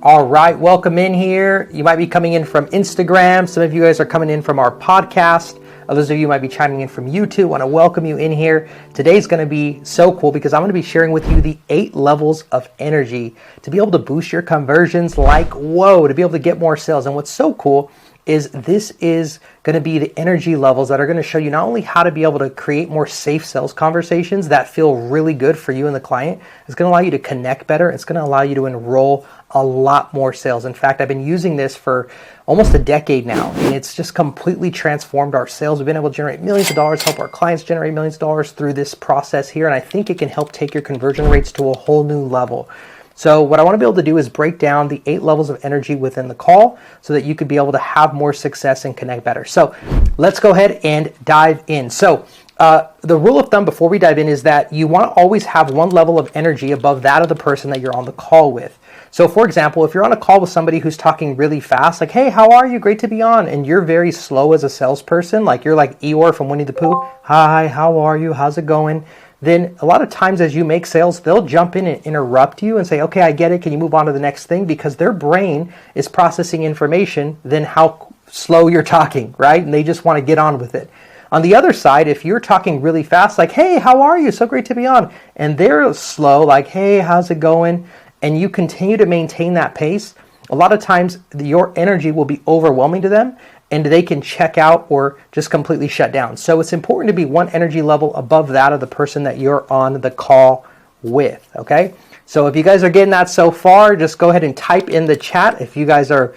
All right, welcome in here. You might be coming in from Instagram. Some of you guys are coming in from our podcast. Others of you might be chiming in from YouTube. I want to welcome you in here. Today's going to be so cool because I'm going to be sharing with you the 8 levels of energy to be able to boost your conversions like whoa, to be able to get more sales. And what's so cool is this is going to be the energy levels that are going to show you not only how to be able to create more safe sales conversations that feel really good for you and the client. It's going to allow you to connect better. It's going to allow you to enroll a lot more sales. In fact, I've been using this for almost a decade now, and it's just completely transformed our sales. We've been able to generate millions of dollars, help our clients generate millions of dollars through this process here, and I think it can help take your conversion rates to a whole new level. So what I want to be able to do is break down the 8 levels of energy within the call so that you could be able to have more success and connect better. So let's go ahead and dive in. So the rule of thumb before we dive in is that you want to always have one level of energy above that of the person that you're on the call with. So for example, if you're on a call with somebody who's talking really fast, like, hey, how are you? Great to be on. And you're very slow as a salesperson, like you're like Eeyore from Winnie the Pooh. Hi, how are you? How's it going? Then a lot of times as you make sales, they'll jump in and interrupt you and say, okay, I get it. Can you move on to the next thing? Because their brain is processing information than how slow you're talking, right? And they just want to get on with it. On the other side, if you're talking really fast, like, hey, how are you? So great to be on. And they're slow, like, hey, how's it going? And you continue to maintain that pace, a lot of times your energy will be overwhelming to them and they can check out or just completely shut down. So it's important to be one energy level above that of the person that you're on the call with, okay? So if you guys are getting that so far, just go ahead and type in the chat if you guys are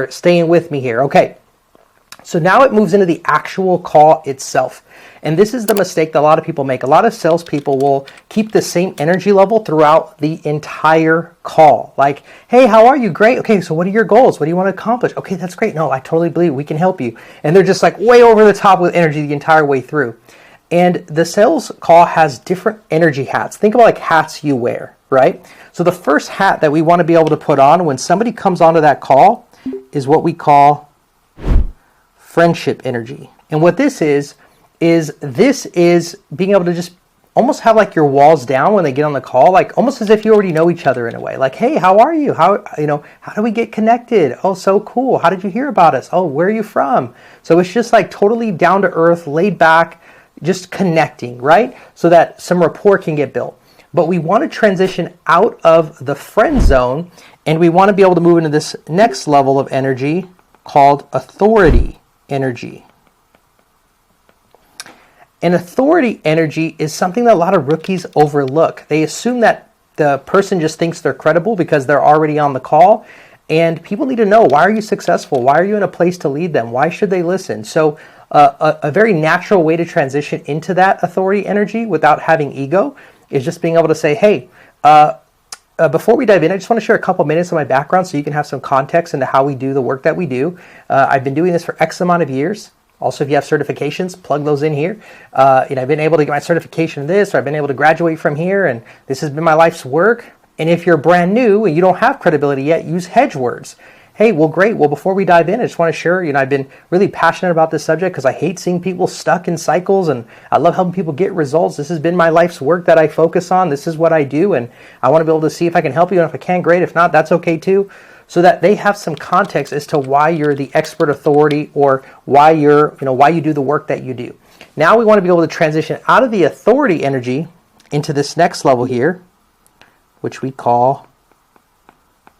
staying with me here, okay? So now it moves into the actual call itself. And this is the mistake that a lot of people make. A lot of salespeople will keep the same energy level throughout the entire call. Like, hey, how are you? Great. Okay, so what are your goals? What do you want to accomplish? Okay, that's great. No, I totally believe we can help you. And they're just like way over the top with energy the entire way through. And the sales call has different energy hats. Think about like hats you wear, right? So the first hat that we want to be able to put on when somebody comes onto that call is what we call friendship energy. And what this is being able to just almost have like your walls down when they get on the call, like almost as if you already know each other in a way. Like, hey, how are you? How do we get connected? Oh, so cool. How did you hear about us? Oh, where are you from? So it's just like totally down to earth, laid back, just connecting, right? So that some rapport can get built. But we want to transition out of the friend zone and we want to be able to move into this next level of energy called authority energy. And authority energy is something that a lot of rookies overlook. They assume that the person just thinks they're credible because they're already on the call. And people need to know, why are you successful? Why are you in a place to lead them? Why should they listen? So a very natural way to transition into that authority energy without having ego is just being able to say, hey, before we dive in, I just want to share a couple minutes of my background so you can have some context into how we do the work that we do. I've been doing this for X amount of years. Also, if you have certifications, plug those in here. I've been able to get my certification in this, or I've been able to graduate from here, and this has been my life's work. And if you're brand new and you don't have credibility yet, use hedge words. Hey, well, great. Well, before we dive in, I just want to share, I've been really passionate about this subject because I hate seeing people stuck in cycles, and I love helping people get results. This has been my life's work that I focus on. This is what I do, and I want to be able to see if I can help you, and if I can, great. If not, that's okay too. So that they have some context as to why you're the expert authority or why why you do the work that you do. Now we want to be able to transition out of the authority energy into this next level here, which we call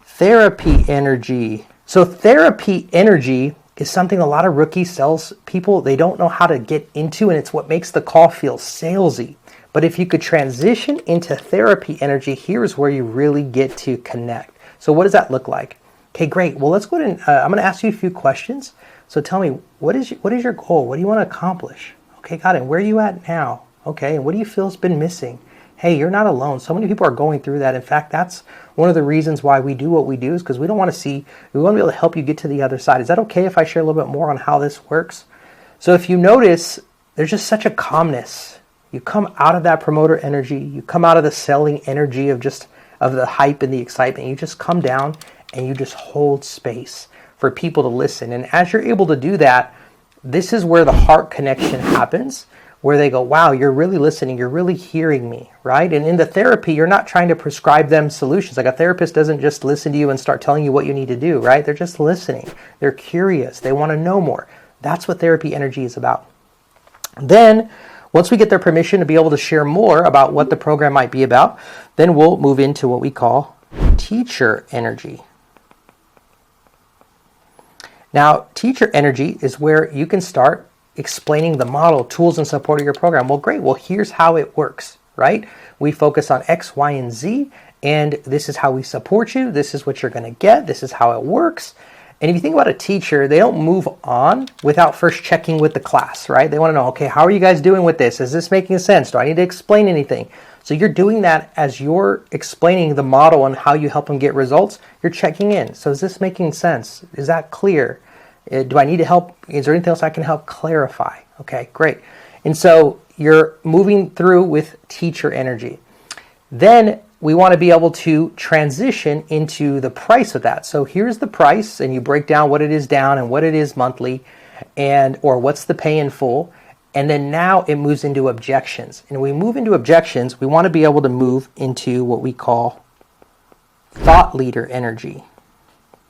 therapy energy. So therapy energy is something a lot of rookie sales people, they don't know how to get into, and it's what makes the call feel salesy. But if you could transition into therapy energy, here's where you really get to connect. So what does that look like? Okay, great. Well, let's go ahead and I'm going to ask you a few questions. So tell me, what is your goal? What do you want to accomplish? Okay, got it. Where are you at now? Okay, and what do you feel has been missing? Hey, you're not alone. So many people are going through that. In fact, that's one of the reasons why we do what we do, is because we want to be able to help you get to the other side. Is that okay if I share a little bit more on how this works? So if you notice, there's just such a calmness. You come out of that promoter energy. You come out of the selling energy of the hype and the excitement. You just come down and you just hold space for people to listen. And as you're able to do that, this is where the heart connection happens, where they go, wow, you're really listening, you're really hearing me, right? And in the therapy, you're not trying to prescribe them solutions. Like a therapist doesn't just listen to you and start telling you what you need to do, right? They're just listening. They're curious. They want to know more. That's what therapy energy is about. Then, once we get their permission to be able to share more about what the program might be about, then we'll move into what we call teacher energy. Now, teacher energy is where you can start explaining the model, tools, and support of your program. Well, great. Well, here's how it works, right? We focus on X, Y, and Z, and this is how we support you. This is what you're going to get. This is how it works. And if you think about a teacher, they don't move on without first checking with the class, right? They want to know, okay, how are you guys doing with this? Is this making sense? Do I need to explain anything? So you're doing that as you're explaining the model and how you help them get results. You're checking in. So is this making sense? Is that clear? Do I need to help? Is there anything else I can help clarify? Okay, great. And so you're moving through with teacher energy. Then we want to be able to transition into the price of that. So here's the price, and you break down what it is down and what it is monthly, and or what's the pay in full. And then now it moves into objections. And when we move into objections, we want to be able to move into what we call thought leader energy.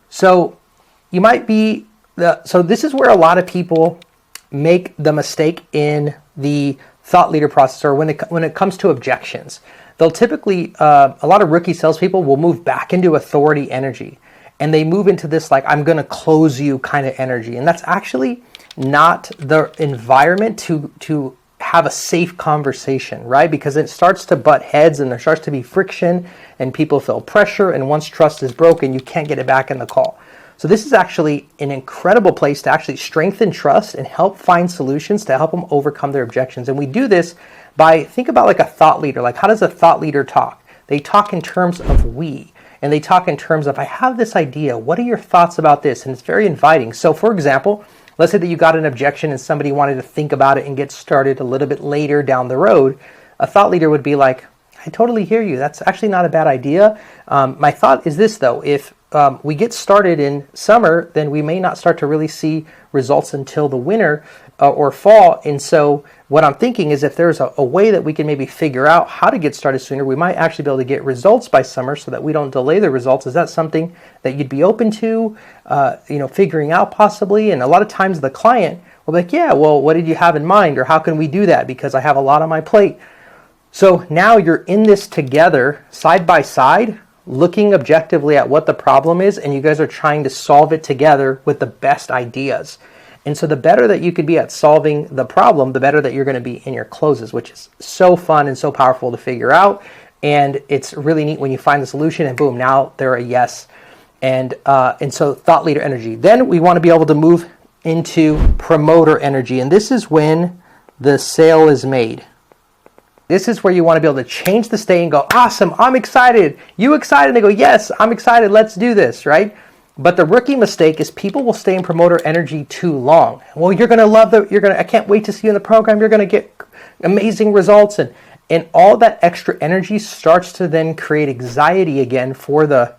So you might be so this is where a lot of people make the mistake in the thought leader process, or when it comes to objections. They'll typically, a lot of rookie salespeople will move back into authority energy, and they move into this like, I'm going to close you kind of energy. And that's actually not the environment to have a safe conversation, right? Because it starts to butt heads and there starts to be friction and people feel pressure. And once trust is broken, you can't get it back in the call. So this is actually an incredible place to actually strengthen trust and help find solutions to help them overcome their objections. And we do this by, think about like a thought leader. Like, how does a thought leader talk? They talk in terms of we, and they talk in terms of, I have this idea. What are your thoughts about this? And it's very inviting. So for example, let's say that you got an objection and somebody wanted to think about it and get started a little bit later down the road. A thought leader would be like, I totally hear you. That's actually not a bad idea. My thought is this though, if we get started in summer, then we may not start to really see results until the winter or fall. And so what I'm thinking is if there's a way that we can maybe figure out how to get started sooner, we might actually be able to get results by summer so that we don't delay the results. Is that something that you'd be open to, figuring out possibly? And a lot of times the client will be like, yeah, well, what did you have in mind? Or how can we do that? Because I have a lot on my plate. So now you're in this together, side by side, looking objectively at what the problem is, and you guys are trying to solve it together with the best ideas. And so the better that you could be at solving the problem, the better that you're going to be in your closes, which is so fun and so powerful to figure out. And it's really neat when you find the solution and boom, now they're a yes. And so thought leader energy. Then we want to be able to move into promoter energy. And this is when the sale is made. This is where you want to be able to change the state and go, awesome, I'm excited. You excited? And they go, yes, I'm excited. Let's do this, right? But the rookie mistake is people will stay in promoter energy too long. Well, you're going to love I can't wait to see you in the program. You're going to get amazing results. And all that extra energy starts to then create anxiety again for the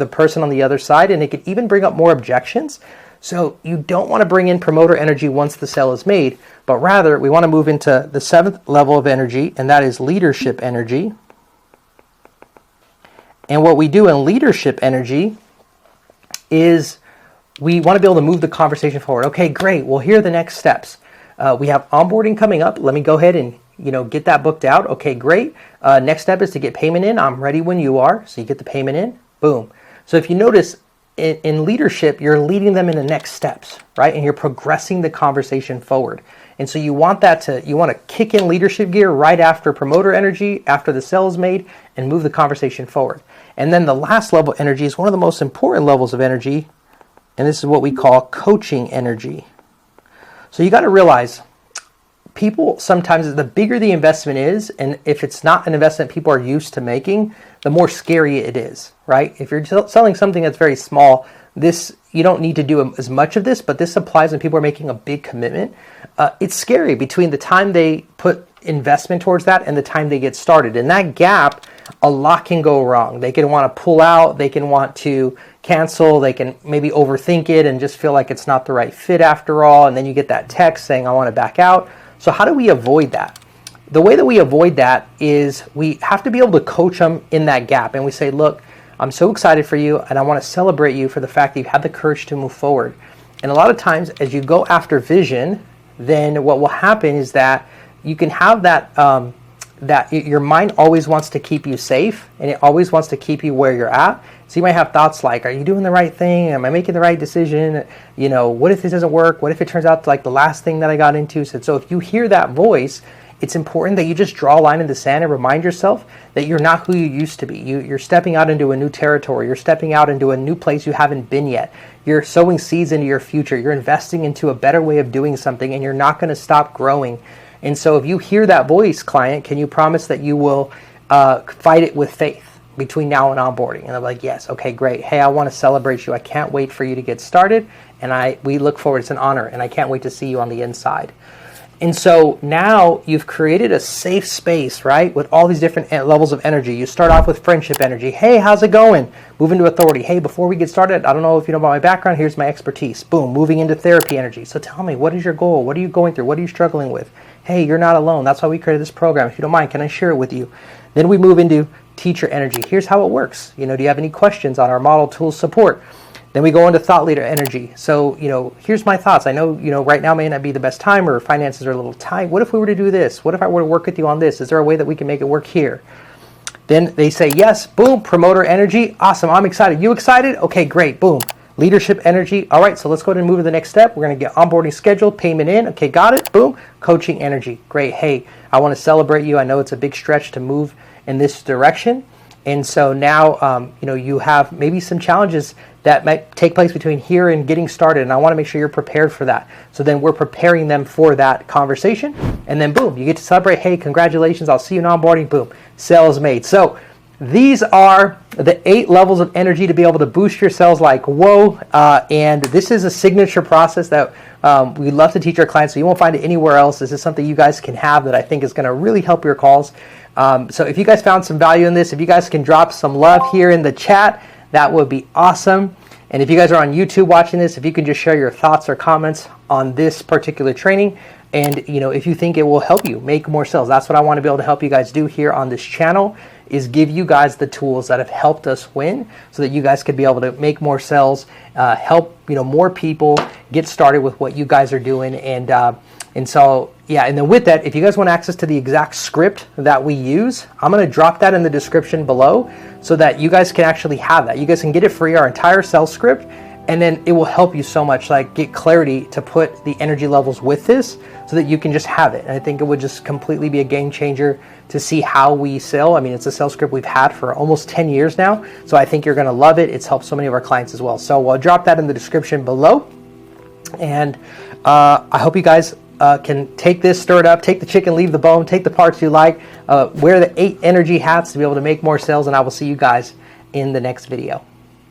person on the other side. And it could even bring up more objections. So you don't want to bring in promoter energy once the sale is made, but rather we want to move into the 7th level of energy, and that is leadership energy. And what we do in leadership energy is we want to be able to move the conversation forward. Okay, great. Well, here are the next steps. We have onboarding coming up. Let me go ahead and get that booked out. Okay, great. Next step is to get payment in. I'm ready when you are. So you get the payment in. Boom. So if you notice, in leadership, you're leading them in the next steps, right? And you're progressing the conversation forward. And so you want to kick in leadership gear right after promoter energy, after the sale is made, and move the conversation forward. And then the last level of energy is one of the most important levels of energy, and this is what we call coaching energy. So you got to realize, people sometimes, the bigger the investment is, and if it's not an investment people are used to making, the more scary it is, right? If you're selling something that's very small, you don't need to do as much of this, but this applies when people are making a big commitment. It's scary between the time they put investment towards that and the time they get started. In that gap, a lot can go wrong. They can want to pull out, they can want to cancel, they can maybe overthink it and just feel like it's not the right fit after all, and then you get that text saying, I want to back out. So how do we avoid that? The way that we avoid that is we have to be able to coach them in that gap. And we say, look, I'm so excited for you, and I want to celebrate you for the fact that you had the courage to move forward. And a lot of times as you go after vision, then what will happen is that you can have that, that your mind always wants to keep you safe, and it always wants to keep you where you're at. So you might have thoughts like, are you doing the right thing? Am I making the right decision? You know, what if this doesn't work? What if it turns out like the last thing that I got into? So if you hear that voice, it's important that you just draw a line in the sand and remind yourself that you're not who you used to be. You're stepping out into a new territory. You're stepping out into a new place you haven't been yet. You're sowing seeds into your future. You're investing into a better way of doing something, and you're not going to stop growing. And so if you hear that voice, client, can you promise that you will fight it with faith between now and onboarding? And I'm like, yes, okay, great. Hey, I want to celebrate you. I can't wait for you to get started. And we look forward. It's an honor. And I can't wait to see you on the inside. And so now you've created a safe space, right? With all these different levels of energy. You start off with friendship energy. Hey, how's it going? Move into authority. Hey, before we get started, I don't know if you know about my background. Here's my expertise. Boom, moving into therapy energy. So tell me, what is your goal? What are you going through? What are you struggling with? Hey, you're not alone. That's why we created this program. If you don't mind, can I share it with you? Then we move into teacher energy. Here's how it works. You know, do you have any questions on our model tools support? Then we go into thought leader energy. So, you know, here's my thoughts. I know, you know, right now may not be the best time, or finances are a little tight. What if we were to do this? What if I were to work with you on this? Is there a way that we can make it work here? Then they say yes. Boom. Promoter energy. Awesome. I'm excited. You excited? Okay, great. Boom. Leadership energy. All right, so let's go ahead and move to the next step. We're going to get onboarding scheduled, payment in. Okay, got it. Boom. Coaching energy. Great. Hey, I want to celebrate you. I know it's a big stretch to move in this direction. And so now, you know, you have maybe some challenges that might take place between here and getting started. And I want to make sure you're prepared for that. So then we're preparing them for that conversation. And then boom, you get to celebrate. Hey, congratulations. I'll see you in onboarding. Boom. Sales made. So these are the 8 levels of energy to be able to boost your sales like whoa. And this is a signature process that we love to teach our clients. So you won't find it anywhere else. This is something you guys can have that I think is going to really help your calls. So if you guys found some value in this, if you guys can drop some love here in the chat, that would be awesome. And if you guys are on YouTube watching this, if you can just share your thoughts or comments on this particular training, and you know, if you think it will help you make more sales, that's what I want to be able to help you guys do here on this channel, is give you guys the tools that have helped us win, so that you guys could be able to make more sales, help more people get started with what you guys are doing, and so yeah. And then with that, if you guys want access to the exact script that we use, I'm going to drop that in the description below, so that you guys can actually have that. You guys can get it free, our entire sales script. And then it will help you so much, like get clarity to put the energy levels with this, so that you can just have it. And I think it would just completely be a game changer to see how we sell. I mean, it's a sales script we've had for almost 10 years now. So I think you're going to love it. It's helped so many of our clients as well. So I'll drop that in the description below. And I hope you guys can take this, stir it up, take the chicken, leave the bone, take the parts you like, wear the 8 energy hats to be able to make more sales. And I will see you guys in the next video.